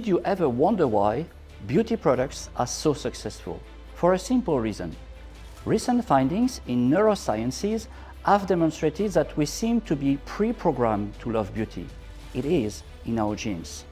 Did you ever wonder why beauty products are so successful? For a simple reason. Recent findings in neurosciences have demonstrated that we seem to be pre-programmed to love beauty. It is in our genes.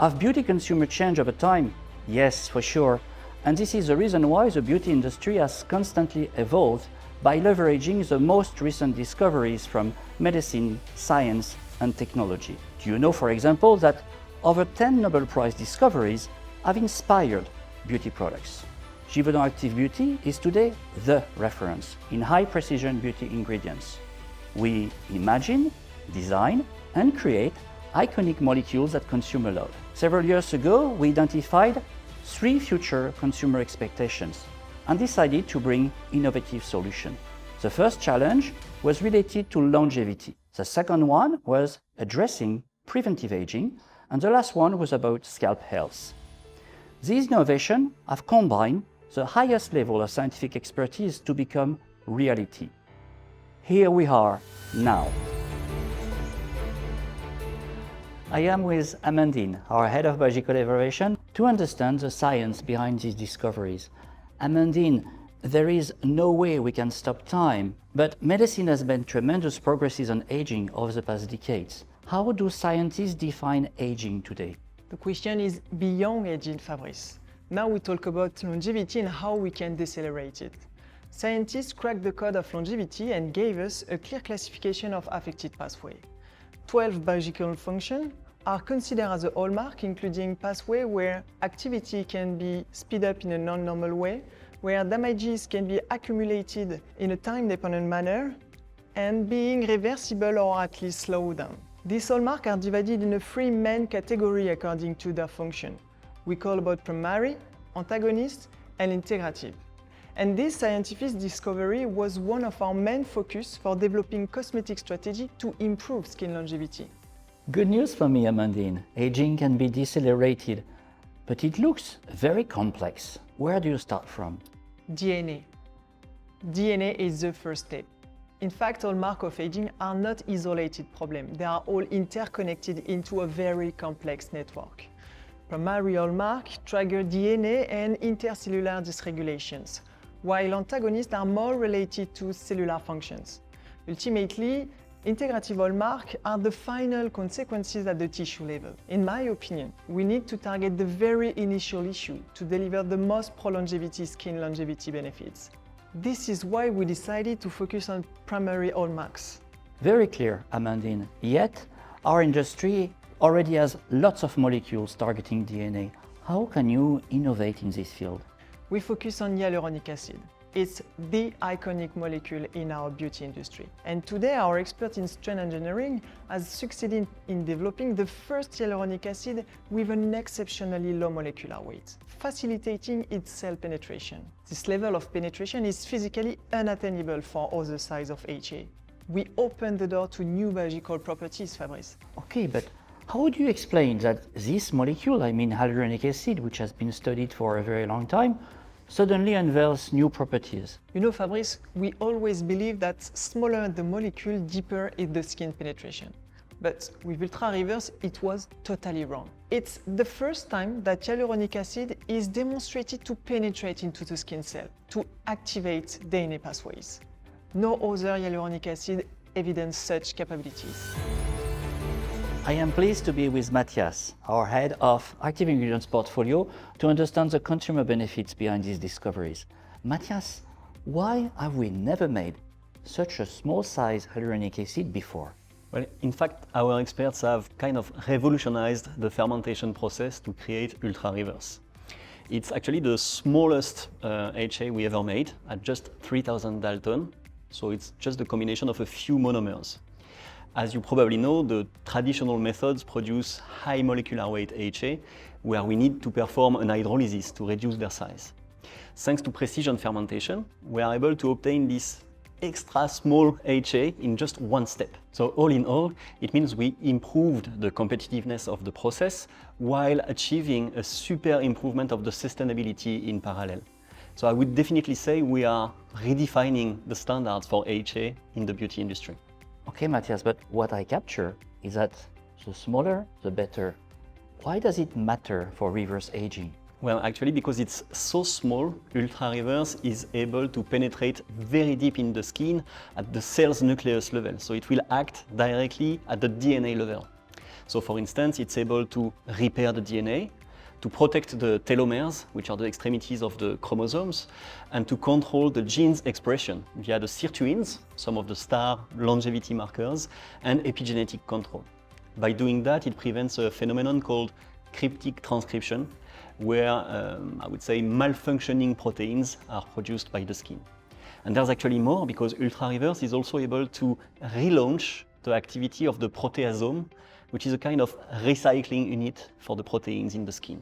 Have beauty consumers changed over time? Yes, for sure. And this is the reason why the beauty industry has constantly evolved by leveraging the most recent discoveries from medicine, science, and technology. Do you know, for example, that over 10 Nobel Prize discoveries have inspired beauty products? Givaudan Active Beauty is today the reference in high-precision beauty ingredients. We imagine, design, and create iconic molecules that consumers love. Several years ago, we identified 3 future consumer expectations and decided to bring innovative solutions. The first challenge was related to longevity. The second one was addressing preventive aging, and the last one was about scalp health. These innovations have combined the highest level of scientific expertise to become reality. Here we are now. I am with Amandine, our head of biological evaluation, to understand the science behind these discoveries. Amandine, there is no way we can stop time, but medicine has made tremendous progresses on aging over the past decades. How do scientists define aging today? The question is beyond aging, Fabrice. Now we talk about longevity and how we can decelerate it. Scientists cracked the code of longevity and gave us a clear classification of affected pathways. 12 biological functions are considered as a hallmark, including pathways where activity can be sped up in a non-normal way, where damages can be accumulated in a time-dependent manner, and being reversible or at least slowed down. These hallmarks are divided in 3 main categories according to their function. We call about primary, antagonist, and integrative. And this scientific discovery was one of our main focus for developing cosmetic strategy to improve skin longevity. Good news for me, Amandine. Aging can be decelerated, but it looks very complex. Where do you start from? DNA. DNA is the first step. In fact, hallmarks of aging are not isolated problems. They are all interconnected into a very complex network. Primary hallmarks trigger DNA and intercellular dysregulations, while antagonists are more related to cellular functions. Ultimately, integrative hallmarks are the final consequences at the tissue level. In my opinion, we need to target the very initial issue to deliver the most pro-longevity skin longevity benefits. This is why we decided to focus on primary hallmarks. Very clear, Amandine. Yet, our industry already has lots of molecules targeting DNA. How can you innovate in this field? We focus on hyaluronic acid. It's the iconic molecule in our beauty industry. And today, our expert in strain engineering has succeeded in developing the first hyaluronic acid with an exceptionally low molecular weight, facilitating its cell penetration. This level of penetration is physically unattainable for other sides of HA. We open the door to new biological properties, Fabrice. Okay, but how would you explain that this molecule, I mean hyaluronic acid, which has been studied for a very long time, suddenly unveils new properties? You know, Fabrice, we always believe that smaller the molecule, deeper is the skin penetration. But with UltraReverse, it was totally wrong. It's the first time that hyaluronic acid is demonstrated to penetrate into the skin cell, to activate DNA pathways. No other hyaluronic acid evidence such capabilities. I am pleased to be with Matthias, our head of active ingredients portfolio, to understand the consumer benefits behind these discoveries. Matthias, why have we never made such a small size hyaluronic acid before? Well, in fact, our experts have kind of revolutionized the fermentation process to create UltraReverse. It's actually the smallest HA we ever made at just 3000 Dalton, so it's just the combination of a few monomers. As you probably know, the traditional methods produce high molecular weight HA, where we need to perform an hydrolysis to reduce their size. Thanks to precision fermentation, we are able to obtain this extra small HA in just one step. So all in all, it means we improved the competitiveness of the process while achieving a super improvement of the sustainability in parallel. So I would definitely say we are redefining the standards for HA in the beauty industry. Okay, Matthias, but what I capture is that the smaller, the better. Why does it matter for reverse aging? Well, actually, because it's so small, UltraReverse is able to penetrate very deep in the skin at the cell's nucleus level. So it will act directly at the DNA level. So for instance, it's able to repair the DNA, to protect the telomeres, which are the extremities of the chromosomes, and to control the gene's expression via the sirtuins, some of the star longevity markers, and epigenetic control. By doing that, it prevents a phenomenon called cryptic transcription, where I would say malfunctioning proteins are produced by the skin. And there's actually more, because UltraReverse is also able to relaunch the activity of the proteasome, which is a kind of recycling unit for the proteins in the skin.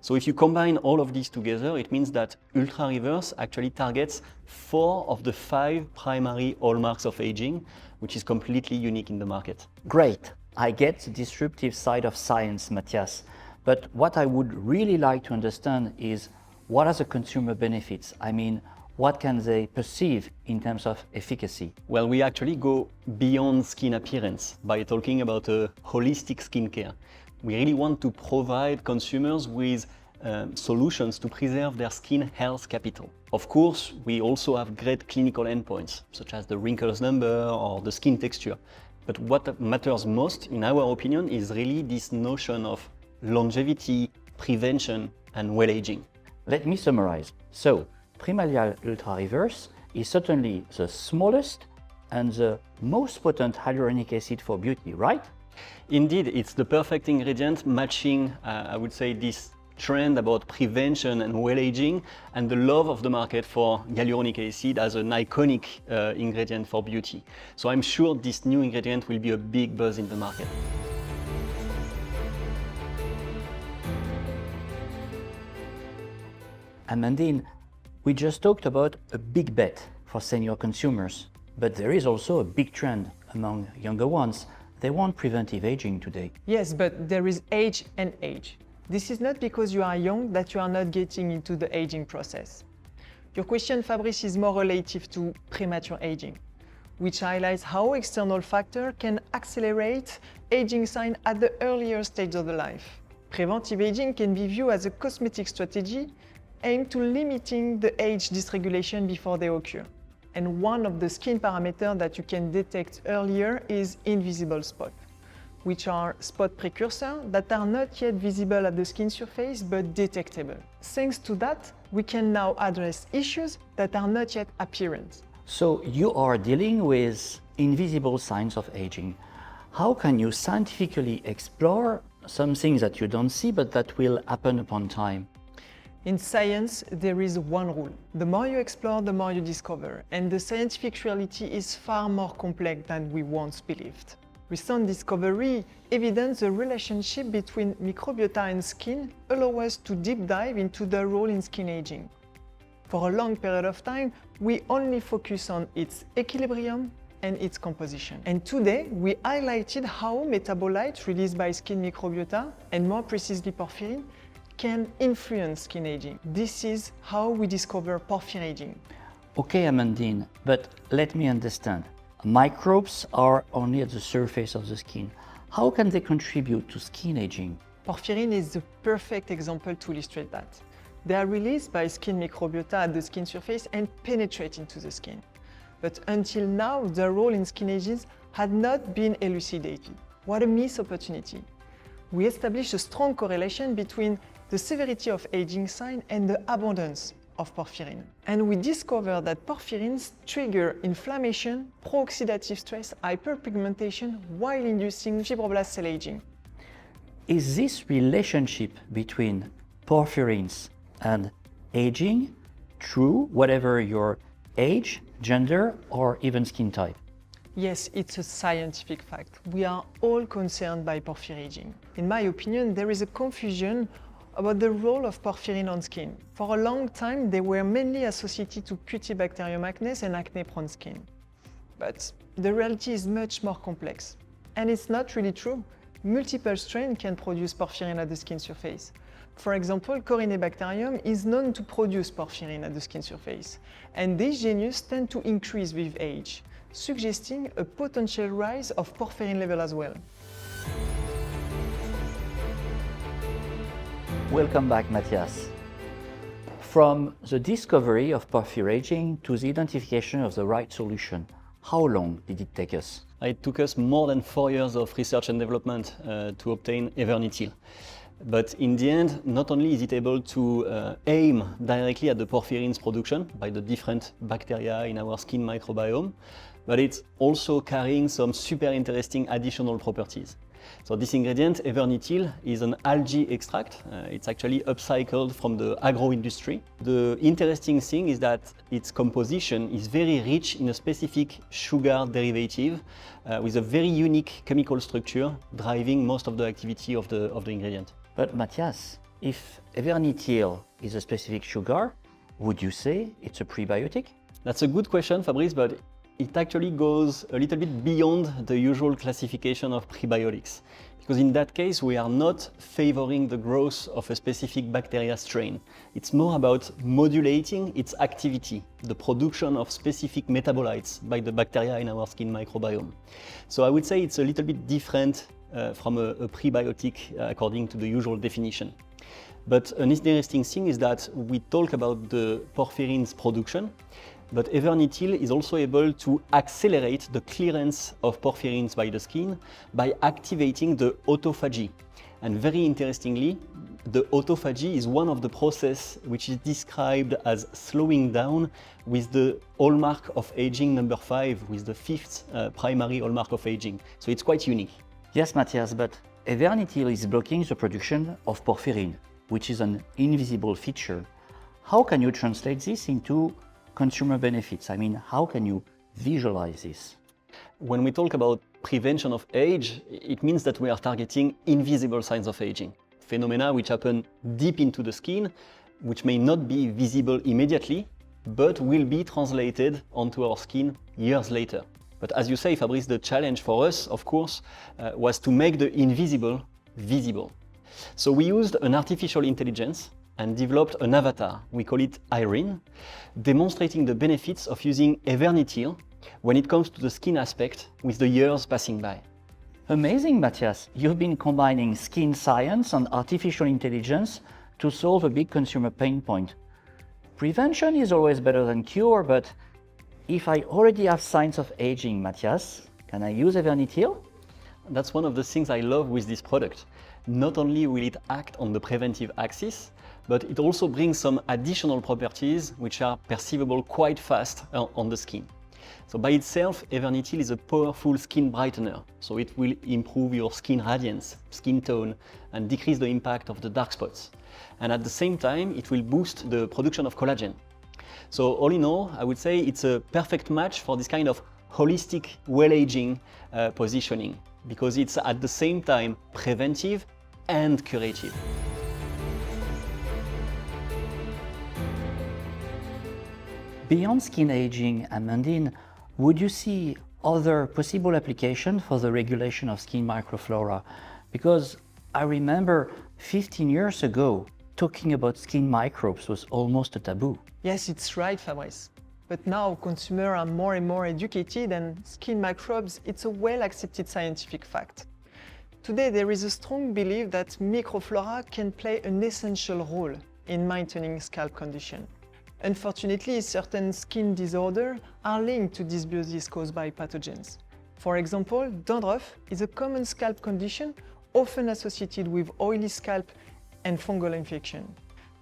So if you combine all of these together, it means that UltraReverse actually targets 4 of the 5 primary hallmarks of aging, which is completely unique in the market. Great, I get the disruptive side of science, Matthias, but what I would really like to understand is what are the consumer benefits? I mean, what can they perceive in terms of efficacy? Well, we actually go beyond skin appearance by talking about a holistic skincare. We really want to provide consumers with solutions to preserve their skin health capital. Of course, we also have great clinical endpoints, such as the wrinkles number or the skin texture. But what matters most, in our opinion, is really this notion of longevity, prevention, and well-aging. Let me summarize. So, PrimalHyal UltraReverse is certainly the smallest and the most potent hyaluronic acid for beauty, right? Indeed, it's the perfect ingredient matching, I would say, this trend about prevention and well-aging and the love of the market for hyaluronic acid as an iconic ingredient for beauty. So I'm sure this new ingredient will be a big buzz in the market. Amandine, we just talked about a big bet for senior consumers, but there is also a big trend among younger ones. They want preventive aging today. Yes, but there is age and age. This is not because you are young that you are not getting into the aging process. Your question, Fabrice, is more relative to premature aging, which highlights how external factors can accelerate aging signs at the earlier stage of the life. Preventive aging can be viewed as a cosmetic strategy aimed to limiting the age dysregulation before they occur. And one of the skin parameters that you can detect earlier is invisible spots, which are spot precursors that are not yet visible at the skin surface but detectable. Thanks to that, we can now address issues that are not yet apparent. So you are dealing with invisible signs of aging. How can you scientifically explore some things that you don't see but that will happen upon time? In science, there is one rule. The more you explore, the more you discover, and the scientific reality is far more complex than we once believed. Recent discovery evidence the relationship between microbiota and skin allow us to deep dive into their role in skin aging. For a long period of time, we only focus on its equilibrium and its composition. And today, we highlighted how metabolites released by skin microbiota, and more precisely porphyrin, can influence skin aging. This is how we discover porphyr'ageing. Okay, Amandine, but let me understand. Microbes are only at the surface of the skin. How can they contribute to skin aging? Porphyrin is the perfect example to illustrate that. They are released by skin microbiota at the skin surface and penetrate into the skin. But until now, their role in skin aging had not been elucidated. What a missed opportunity. We established a strong correlation between the severity of aging sign and the abundance of porphyrin. And we discovered that porphyrins trigger inflammation, pro-oxidative stress, hyperpigmentation while inducing fibroblast cell aging. Is this relationship between porphyrins and aging true, whatever your age, gender, or even skin type? Yes, it's a scientific fact. We are all concerned by porphyr'ageing. In my opinion, there is a confusion about the role of porphyrin on skin. For a long time, they were mainly associated to Cutibacterium acnes and acne-prone skin. But the reality is much more complex. And it's not really true. Multiple strains can produce porphyrin at the skin surface. For example, Corynebacterium is known to produce porphyrin at the skin surface. And these genus tend to increase with age, suggesting a potential rise of porphyrin level as well. Welcome back, Matthias. From the discovery of porphyr'ageing to the identification of the right solution, how long did it take us? It took us more than 4 years of research and development to obtain Evernityl. But in the end, not only is it able to aim directly at the porphyrins production by the different bacteria in our skin microbiome, but it's also carrying some super interesting additional properties. So this ingredient, Evernityl, is an algae extract. It's actually upcycled from the agro industry. The interesting thing is that its composition is very rich in a specific sugar derivative with a very unique chemical structure driving most of the activity of the ingredient. But Matthias, if Evernityl is a specific sugar, would you say it's a prebiotic? That's a good question, Fabrice, but it actually goes a little bit beyond the usual classification of prebiotics. Because in that case, we are not favoring the growth of a specific bacteria strain. It's more about modulating its activity, the production of specific metabolites by the bacteria in our skin microbiome. So I would say it's a little bit different from a prebiotic according to the usual definition. But an interesting thing is that we talk about the porphyrins production, but Evernityl is also able to accelerate the clearance of porphyrins by the skin by activating the autophagy. And very interestingly, the autophagy is one of the processes which is described as slowing down with the hallmark of aging number 5, with the 5th primary hallmark of aging. So it's quite unique. Yes, Matthias, but Evernityl is blocking the production of porphyrin, which is an invisible feature. How can you translate this into consumer benefits? I mean, how can you visualize this? When we talk about prevention of age, it means that we are targeting invisible signs of aging, phenomena which happen deep into the skin, which may not be visible immediately, but will be translated onto our skin years later. But as you say, Fabrice, the challenge for us, of course, was to make the invisible visible. So we used an artificial intelligence and developed an avatar, we call it Irene, demonstrating the benefits of using Evernityl when it comes to the skin aspect with the years passing by. Amazing, Matthias. You've been combining skin science and artificial intelligence to solve a big consumer pain point. Prevention is always better than cure, but if I already have signs of aging, Matthias, can I use Evernityl? That's one of the things I love with this product. Not only will it act on the preventive axis, but it also brings some additional properties which are perceivable quite fast on the skin. So by itself, Evernityl is a powerful skin brightener. So it will improve your skin radiance, skin tone, and decrease the impact of the dark spots. And at the same time, it will boost the production of collagen. So all in all, I would say it's a perfect match for this kind of holistic, well-aging positioning, because it's at the same time preventive and curative. Beyond skin aging, Amandine, would you see other possible applications for the regulation of skin microflora? Because I remember 15 years ago, talking about skin microbes was almost a taboo. Yes, it's right, Fabrice. But now consumers are more and more educated, and skin microbes, it's a well-accepted scientific fact. Today, there is a strong belief that microflora can play an essential role in maintaining scalp condition. Unfortunately, certain skin disorders are linked to dysbiosis caused by pathogens. For example, dandruff is a common scalp condition often associated with oily scalp and fungal infection.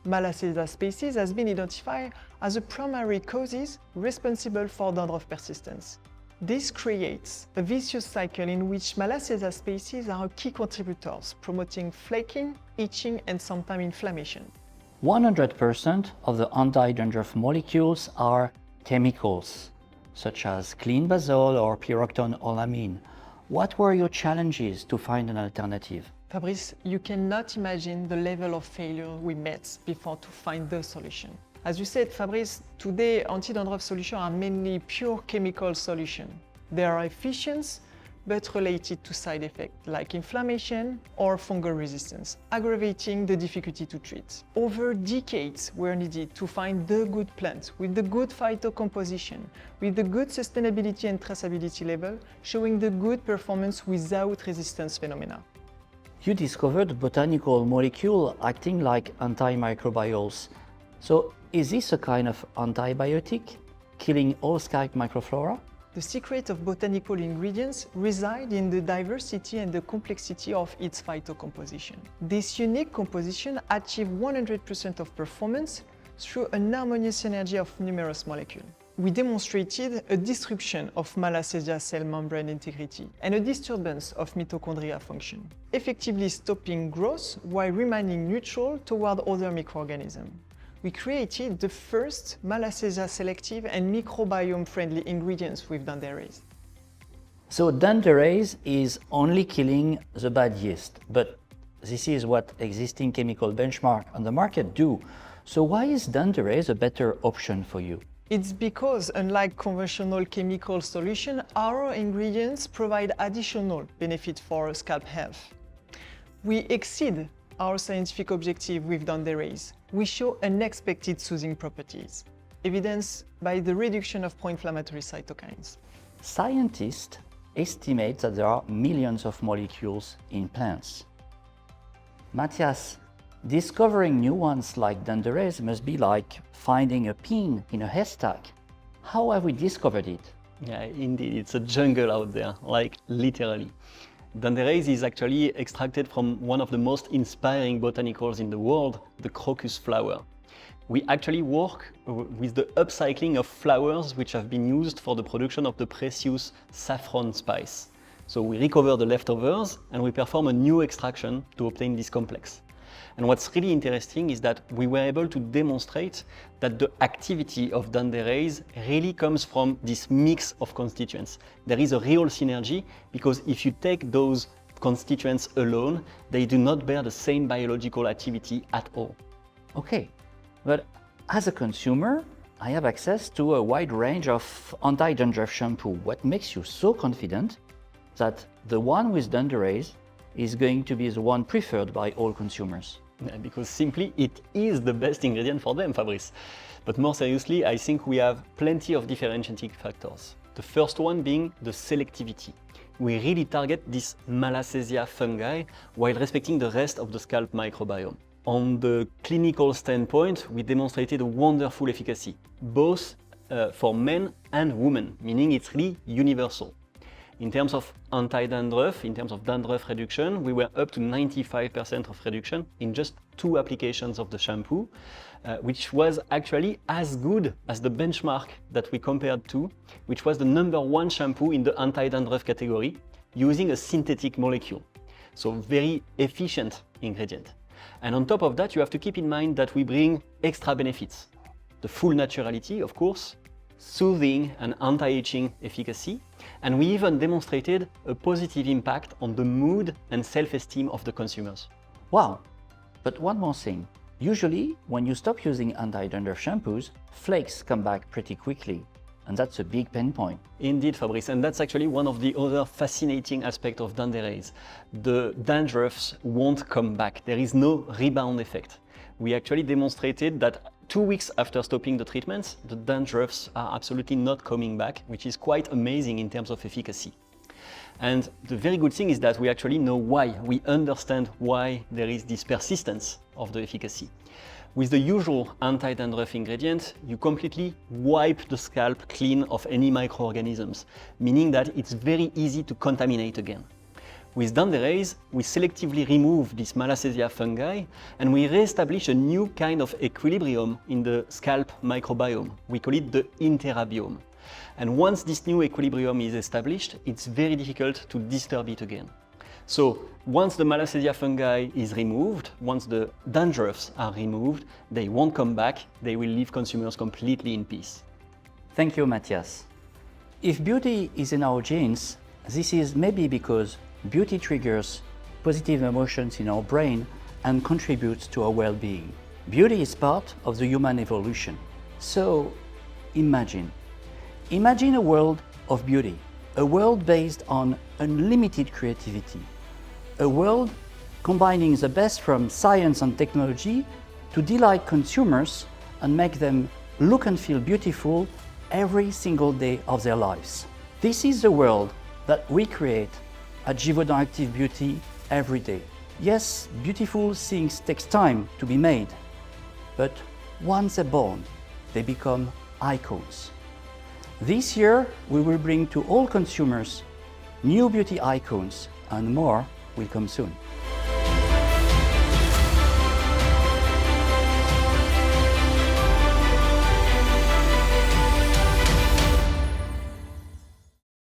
Malassezia species has been identified as the primary causes responsible for dandruff persistence. This creates a vicious cycle in which Malassezia species are key contributors, promoting flaking, itching, and sometimes inflammation. 100% of the anti-dandruff molecules are chemicals, such as clenbazole or pyroxenolamine. What were your challenges to find an alternative? Fabrice, you cannot imagine the level of failure we met before to find the solution. As you said, Fabrice, today anti-dandruff solutions are mainly pure chemical solutions. They are efficient, but related to side effects like inflammation or fungal resistance, aggravating the difficulty to treat. Over decades were needed to find the good plant with the good phytocomposition, with the good sustainability and traceability level, showing the good performance without resistance phenomena. You discovered a botanical molecule acting like antimicrobials. So is this a kind of antibiotic, killing all scalp microflora? The secret of botanical ingredients reside in the diversity and the complexity of its phytocomposition. This unique composition achieves 100% of performance through an harmonious synergy of numerous molecules. We demonstrated a disruption of Malassezia cell membrane integrity and a disturbance of mitochondria function, effectively stopping growth while remaining neutral toward other microorganisms. We created the first Malassezia selective and microbiome-friendly ingredients with Danderase. So Danderase is only killing the bad yeast, but this is what existing chemical benchmark on the market do. So why is Danderase a better option for you? It's because, unlike conventional chemical solutions, our ingredients provide additional benefit for scalp health. We exceed our scientific objective with Danderase. We show unexpected soothing properties, evidenced by the reduction of pro-inflammatory cytokines. Scientists estimate that there are millions of molecules in plants. Matthias, discovering new ones like Danderase must be like finding a pin in a haystack. How have we discovered it? Yeah, indeed, it's a jungle out there, like literally. Danderase is actually extracted from one of the most inspiring botanicals in the world, the crocus flower. We actually work with the upcycling of flowers which have been used for the production of the precious saffron spice. So we recover the leftovers and we perform a new extraction to obtain this complex. And what's really interesting is that we were able to demonstrate that the activity of Danderase really comes from this mix of constituents. There is a real synergy because if you take those constituents alone, they do not bear the same biological activity at all. Okay, but as a consumer, I have access to a wide range of anti-dandruff shampoo. What makes you so confident that the one with Danderase is going to be the one preferred by all consumers? Because simply it is the best ingredient for them, Fabrice. But more seriously, I think we have plenty of differentiating factors. The first one being the selectivity. We really target this Malassezia fungi while respecting the rest of the scalp microbiome. On the clinical standpoint, we demonstrated a wonderful efficacy, both for men and women, meaning it's really universal. In terms of anti-dandruff, in terms of dandruff reduction, we were up to 95% of reduction in just 2 applications of the shampoo, which was actually as good as the benchmark that we compared to, which was the #1 shampoo in the anti-dandruff category, using a synthetic molecule. So very efficient ingredient. And on top of that, you have to keep in mind that we bring extra benefits. The full naturality, of course, soothing and anti-aging efficacy, and we even demonstrated a positive impact on the mood and self-esteem of the consumers. Wow, but one more thing. Usually, when you stop using anti-dandruff shampoos, flakes come back pretty quickly, and that's a big pain point. Indeed, Fabrice, and that's actually one of the other fascinating aspects of Danderase. The dandruffs won't come back. There is no rebound effect. We actually demonstrated that 2 weeks after stopping the treatments, the dandruffs are absolutely not coming back, which is quite amazing in terms of efficacy. And the very good thing is that we actually know why. We understand why there is this persistence of the efficacy. With the usual anti-dandruff ingredient, you completely wipe the scalp clean of any microorganisms, meaning that it's very easy to contaminate again. With Danderase, we selectively remove this Malassezia fungi and we re-establish a new kind of equilibrium in the scalp microbiome. We call it the interabiome. And once this new equilibrium is established, it's very difficult to disturb it again. So once the Malassezia fungi is removed, once the dandruffs are removed, they won't come back, they will leave consumers completely in peace. Thank you, Matthias. If beauty is in our genes, this is maybe because beauty triggers positive emotions in our brain and contributes to our well-being. Beauty is part of the human evolution. So imagine a world of beauty, a world based on unlimited creativity, a world combining the best from science and technology to delight consumers and make them look and feel beautiful every single day of their lives. This is the world that we create at Givaudan Active Beauty every day. Yes, beautiful things take time to be made, but once they're born, they become icons. This year, we will bring to all consumers new beauty icons, and more will come soon.